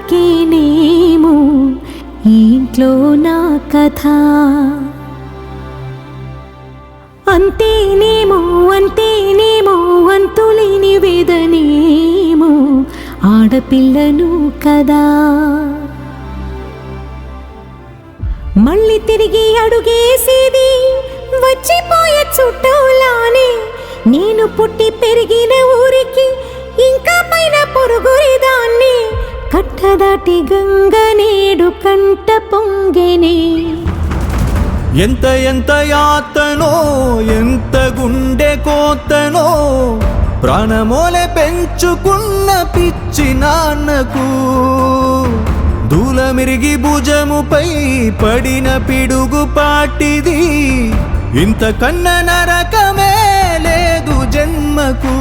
నాకేనేమో ఈ ఇంట్లో నా కథ. అంతేనేమో అంతేనేమో అంతులేని వేదనేమో ఆడపిల్లను కదా. మళ్ళీ తిరిగి అడుగేసేది వచ్చిపోయే చుట్టూలానే. నేను పుట్టి పెరిగిన ఊరికి ఇంకా పైన పొరుగురిదాన్ని. కట్టదాటి గంగ నేడు కంట పొంగెనే. ఎంత ఎంత యాతనో ఎంత గుండె కోతనో ప్రాణమోలే పెంచుకున్న పిచ్చి నాన్నకు. దూలమిరిగి భుజముపై పడిన పిడుగు పాటిది. ఇంతకన్నా నరకమే లేదు జన్మకు.